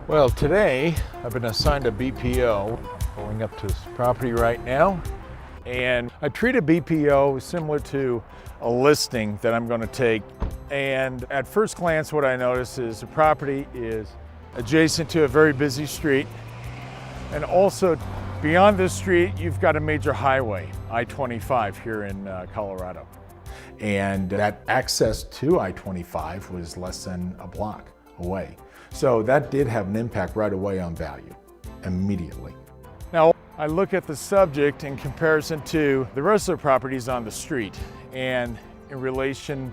Well, today I've been assigned a BPO. Going up to this property right now, and I treat a BPO similar to a listing that I'm going to take. And at first glance, what I notice is the property is adjacent to a very busy street, and also beyond this street, you've got a major highway, I-25 here in Colorado. And that access to I-25 was less than a block away. So that did have an impact right away on value, immediately. Now, I look at the subject in comparison to the rest of the properties on the street, and in relation,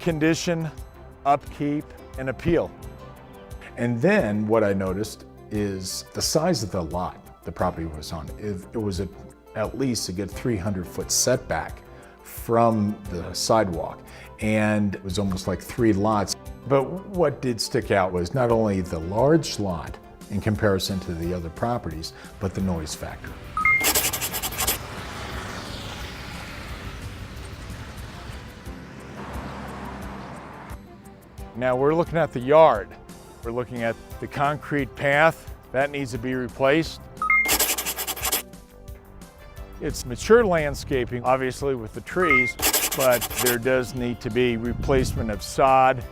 condition, upkeep, and appeal. And then what I noticed is the size of the lot the property was on. It was at least a good 300-foot setback from the sidewalk, and it was almost like 3 lots. But what did stick out was not only the large lot in comparison to the other properties, but the noise factor. Now we're looking at the yard. We're looking at the concrete path. That needs to be replaced. It's mature landscaping, obviously, with the trees, but there does need to be replacement of sod.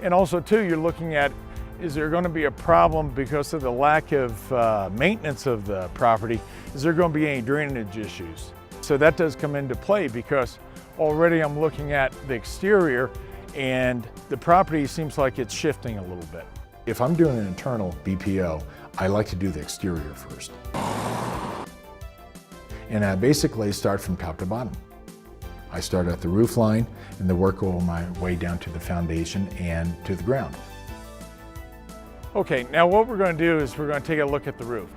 And also, too, you're looking at, is there going to be a problem because of the lack of maintenance of the property? Is there going to be any drainage issues? So that does come into play, because already I'm looking at the exterior and the property seems like it's shifting a little bit. If I'm doing an internal BPO, I like to do the exterior first. And I basically start from top to bottom. I start at the roof line and then work all my way down to the foundation and to the ground. Okay, now what we're going to do is we're going to take a look at the roof.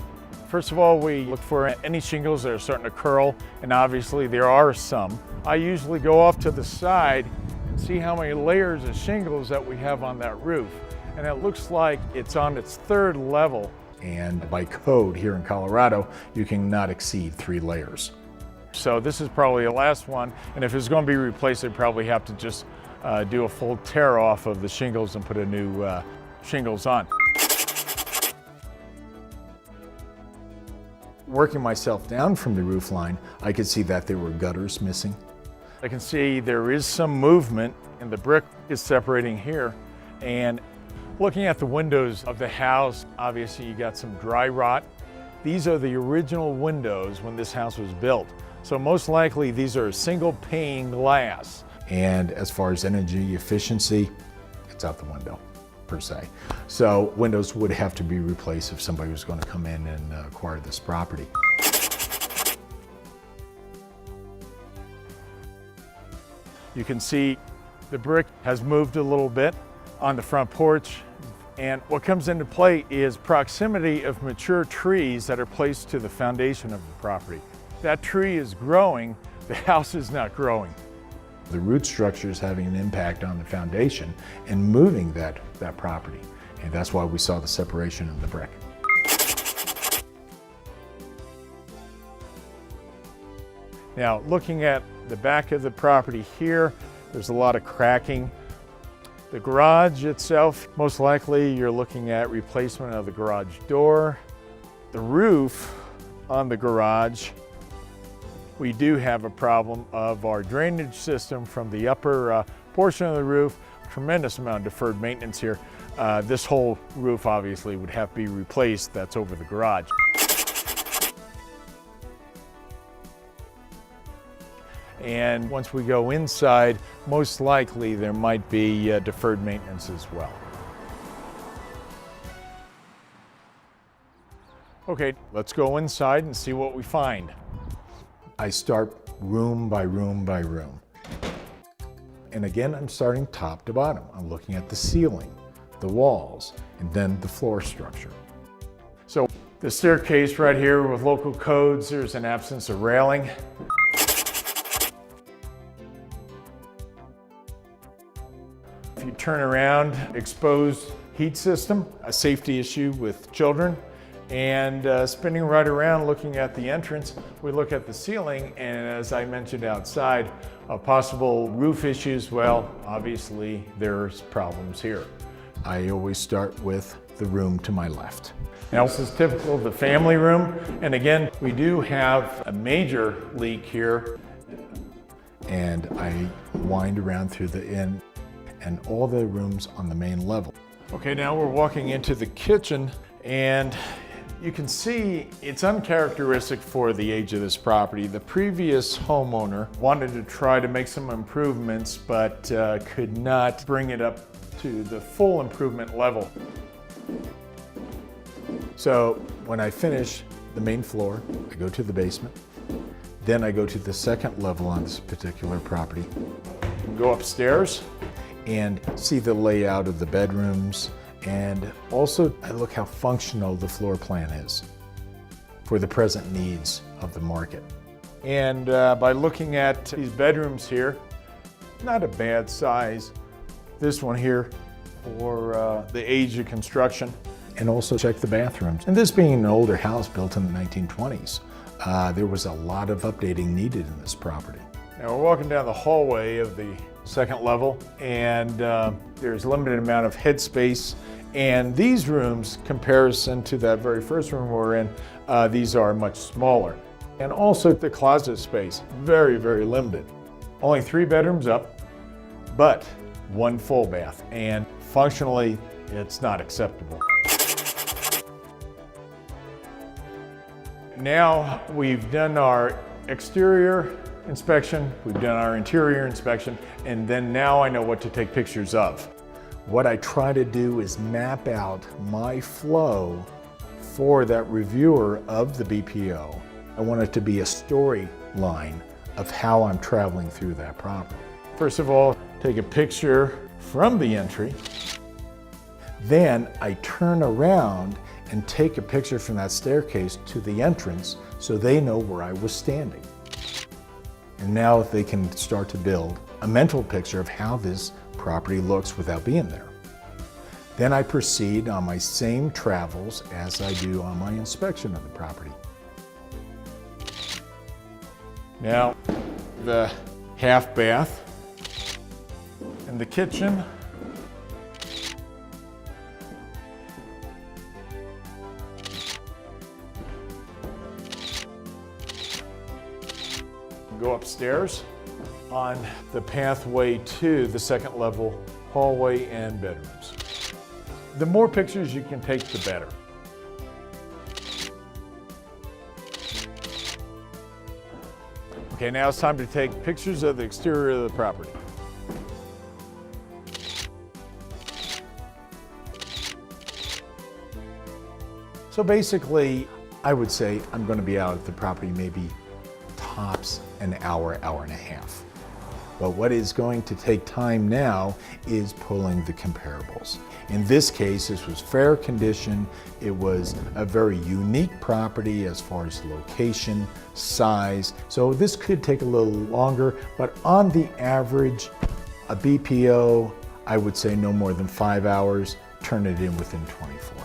First of all, we look for any shingles that are starting to curl, and obviously there are some. I usually go off to the side and see how many layers of shingles that we have on that roof. And it looks like it's on its 3rd level. And by code here in Colorado, you cannot exceed 3 layers. So this is probably the last one, and if it's going to be replaced, I'd probably have to just do a full tear off of the shingles and put a new shingles on. Working myself down from the roof line, I could see that there were gutters missing. I can see there is some movement, and the brick is separating here. And looking at the windows of the house, obviously you got some dry rot. These are the original windows when this house was built. So most likely these are single pane glass. And as far as energy efficiency, it's out the window, per se. So windows would have to be replaced if somebody was going to come in and acquire this property. You can see the brick has moved a little bit on the front porch. And what comes into play is proximity of mature trees that are placed to the foundation of the property. That tree is growing, the house is not growing. The root structure is having an impact on the foundation and moving that property. And that's why we saw the separation in the brick. Now, looking at the back of the property here, there's a lot of cracking. The garage itself, most likely you're looking at replacement of the garage door. The roof on the garage, we do have a problem of our drainage system from the upper portion of the roof. Tremendous amount of deferred maintenance here. This whole roof obviously would have to be replaced. That's over the garage. And once we go inside, most likely there might be deferred maintenance as well. Okay, let's go inside and see what we find. I start room by room by room. And again, I'm starting top to bottom. I'm looking at the ceiling, the walls, and then the floor structure. So the staircase right here with local codes, there's an absence of railing. If you turn around, exposed heat system, a safety issue with children. And spinning right around looking at the entrance, we look at the ceiling, and as I mentioned outside, possible roof issues. Well, obviously there's problems here. I always start with the room to my left. Now this is typical of the family room, and again, we do have a major leak here. And I wind around through the inn and all the rooms on the main level. Okay, now we're walking into the kitchen, and you can see it's uncharacteristic for the age of this property. The previous homeowner wanted to try to make some improvements, but could not bring it up to the full improvement level. So when I finish the main floor, I go to the basement. Then I go to the second level on this particular property. Go upstairs and see the layout of the bedrooms, and also I look how functional the floor plan is for the present needs of the market. And by looking at these bedrooms here, not a bad size. This one here for the age of construction. And also check the bathrooms. And this being an older house built in the 1920s, there was a lot of updating needed in this property. Now we're walking down the hallway of the second level, and there's a limited amount of headspace. And these rooms, comparison to that very first room we're in, these are much smaller. And also the closet space, very, very limited. Only 3 bedrooms up, but 1 full bath. And functionally, it's not acceptable. Now we've done our exterior inspection, we've done our interior inspection, and then now I know what to take pictures of. What I try to do is map out my flow for that reviewer of the BPO. I want it to be a storyline of how I'm traveling through that property. First of all, take a picture from the entry. Then I turn around and take a picture from that staircase to the entrance so they know where I was standing. And now they can start to build a mental picture of how this property looks without being there. Then I proceed on my same travels as I do on my inspection of the property. Now, the half bath and the kitchen. Go upstairs on the pathway to the second level hallway and bedrooms. The more pictures you can take, the better. Okay, now it's time to take pictures of the exterior of the property. So basically, I would say I'm going to be out at the property maybe tops an hour, hour and a half. But what is going to take time now is pulling the comparables. In this case, this was fair condition. It was a very unique property as far as location, size. So this could take a little longer, but on the average, a BPO, I would say no more than 5 hours, turn it in within 24.